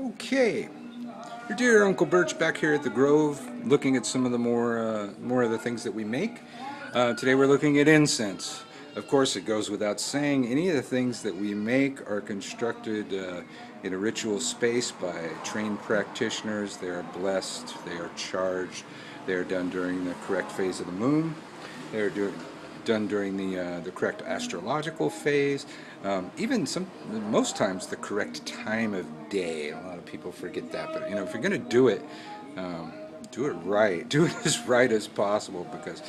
Okay, your dear Uncle Birch back here at the Grove, looking at some of the more of the things that we make. Today we're looking at incense. Of course, it goes without saying, any of the things that we make are constructed in a ritual space by trained practitioners. They are blessed, they are charged, they are done during the correct phase of the moon. They are done during the correct astrological phase, even most times the correct time of day. A lot of people forget that, but if you're going to do it, do it right. Do it as right as possible, because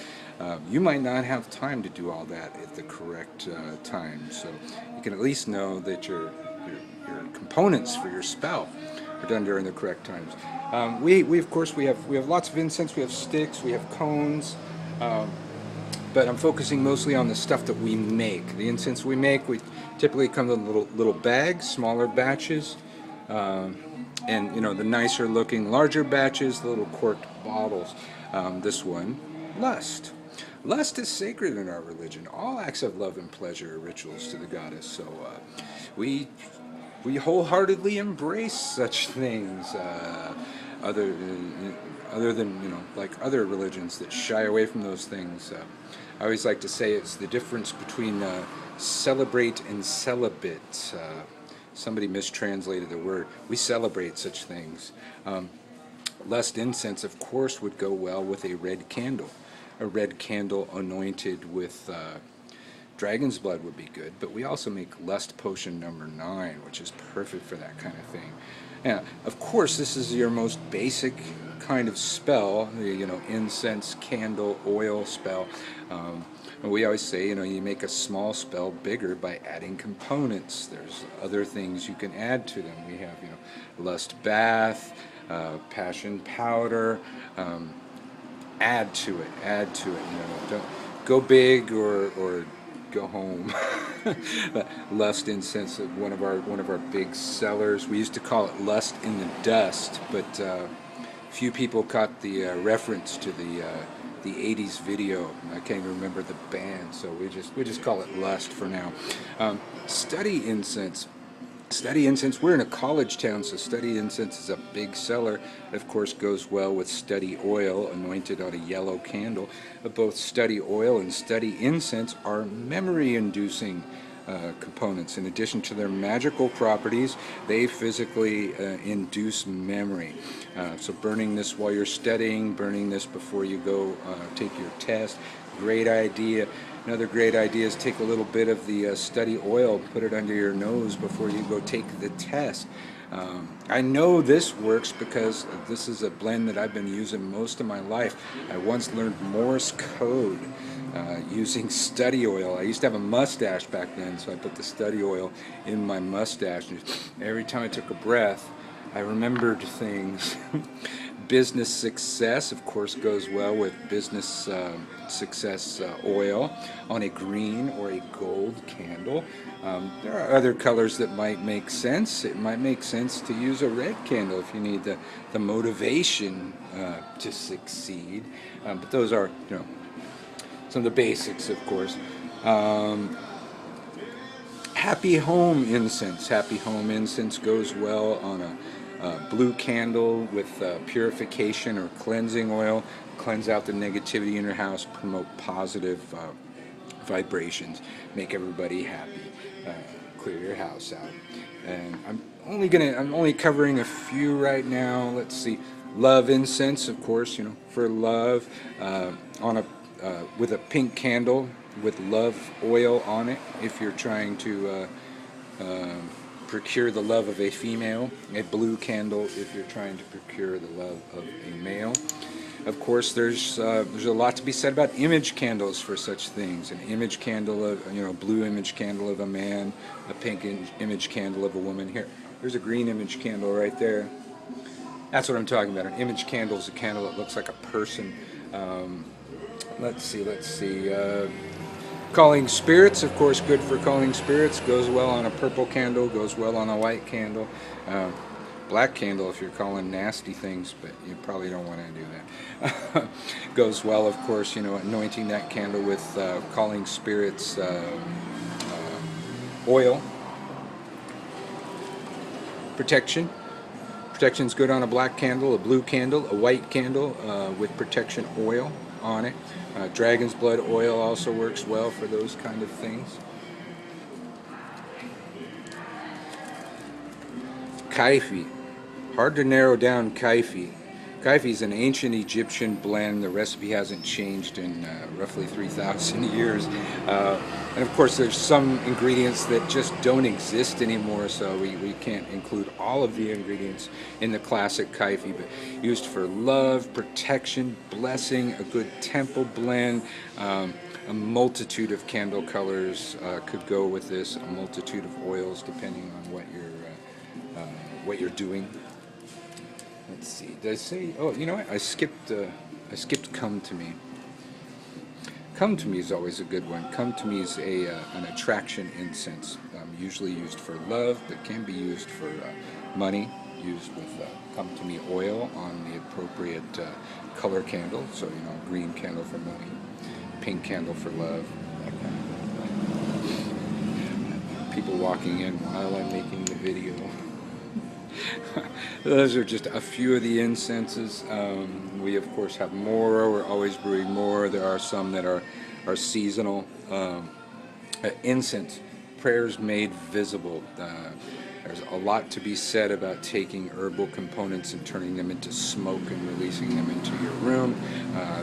you might not have time to do all that at the correct time. So you can at least know that your components for your spell are done during the correct times. We of course we have lots of incense. We have sticks. We have cones. But I'm focusing mostly on the stuff that we make. The incense we make, we typically come in little bags, smaller batches, and the nicer looking, larger batches, the little corked bottles. This one, lust. Lust is sacred in our religion. All acts of love and pleasure are rituals to the goddess. So we we wholeheartedly embrace such things. Other other than like other religions that shy away from those things. I always like to say it's the difference between celebrate and celibate. Somebody mistranslated the word. We celebrate such things. Lust incense, of course, would go well with a red candle. A red candle anointed with dragon's blood would be good, but we also make lust potion number 9, which is perfect for that kind of thing. Yeah, of course, this is your most basic kind of spell, the incense, candle, oil spell. And we always say, you make a small spell bigger by adding components. There's other things you can add to them. We have, lust bath, passion powder. Add to it. Don't go big or go home. Lust incense, one of our big sellers. We used to call it lust in the dust, but few people caught the reference to the 80s video. I can't even remember the band, so we just call it lust for now. Study incense. Study incense, we're in a college town, so study incense is a big seller. It, of course, goes well with study oil anointed on a yellow candle. Both study oil and study incense are memory-inducing components. In addition to their magical properties, they physically induce memory. So burning this while you're studying, burning this before you go take your test, great idea. Another great idea is take a little bit of the study oil, put it under your nose before you go take the test. I know this works because this is a blend that I've been using most of my life. I once learned Morse code using study oil. I used to have a mustache back then, so I put the study oil in my mustache. And every time I took a breath, I remembered things. Business success, of course, goes well with business success oil on a green or a gold candle. There are other colors that might make sense. It might make sense to use a red candle if you need the motivation to succeed. But those are, some of the basics, of course. Happy home incense. Happy home incense goes well on a blue candle with purification or cleansing oil. Cleanse out the negativity in your house, promote positive vibrations, make everybody happy, clear your house out. And I'm only covering a few right now. Let's see, love incense, of course, for love, on a with a pink candle with love oil on it. If you're trying to procure the love of a female, a blue candle if you're trying to procure the love of a male. Of course, there's a lot to be said about image candles for such things. An image candle of, blue image candle of a man, a pink image candle of a woman. There's a green image candle right there. That's what I'm talking about. An image candle is a candle that looks like a person. Let's see. Calling spirits, of course, good for calling spirits. Goes well on a purple candle, goes well on a white candle. Black candle if you're calling nasty things, but you probably don't want to do that. Goes well, of course, anointing that candle with calling spirits oil. Protection. protection's good on a black candle, a blue candle, a white candle with protection oil on it. Dragon's blood oil also works well for those kind of things. Kaifi. Hard to narrow down Kaifi. Kaifi is an ancient Egyptian blend. The recipe hasn't changed in roughly 3,000 years. And of course, there's some ingredients that just don't exist anymore, so we can't include all of the ingredients in the classic Kaifi, but used for love, protection, blessing, a good temple blend. A multitude of candle colors could go with this, a multitude of oils depending on what you're doing. Let's see. Did I say? Oh, you know what? I skipped "Come to Me." "Come to Me" is always a good one. "Come to Me" is an attraction incense, usually used for love, but can be used for money. Used with "Come to Me" oil on the appropriate color candle. So green candle for money, pink candle for love, that kind of thing. People walking in while I'm making the video. Those are just a few of the incenses. We of course have more. We're always brewing more. There are some that are seasonal. Incense, prayers made visible. There's a lot to be said about taking herbal components and turning them into smoke and releasing them into your room.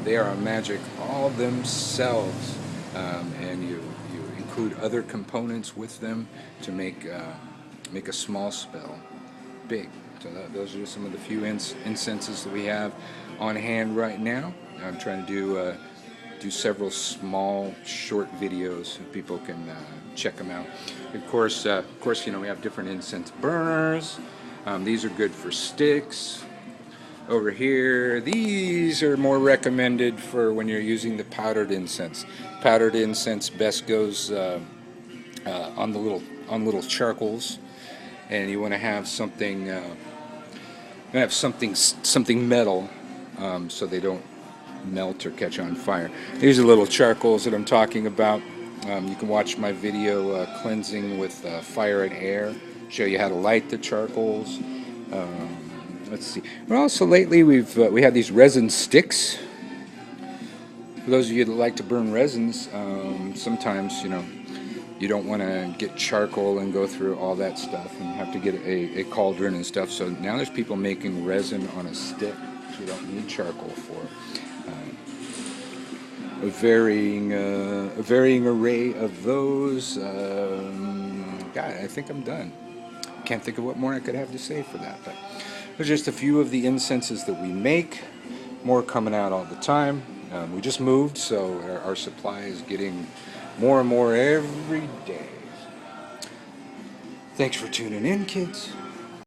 They are a magic all themselves, and you include other components with them to make a small spell big. So those are some of the few incenses that we have on hand right now. I'm trying to do several small, short videos so people can check them out. Of course, we have different incense burners. These are good for sticks. Over here, these are more recommended for when you're using the powdered incense. Powdered incense best goes on little charcoals. And you want to have something metal, so they don't melt or catch on fire. These are little charcoals that I'm talking about. You can watch my video cleansing with fire and air. Show you how to light the charcoals. Let's see. Well, also lately we had these resin sticks. For those of you that like to burn resins, sometimes you don't want to get charcoal and go through all that stuff and have to get a cauldron and stuff. So now there's people making resin on a stick, which you don't need charcoal for. A varying array of those. God, I think I'm done. Can't think of what more I could have to say for that. But there's just a few of the incenses that we make. More coming out all the time. We just moved, so our supply is getting more and more every day. Thanks for tuning in, kids.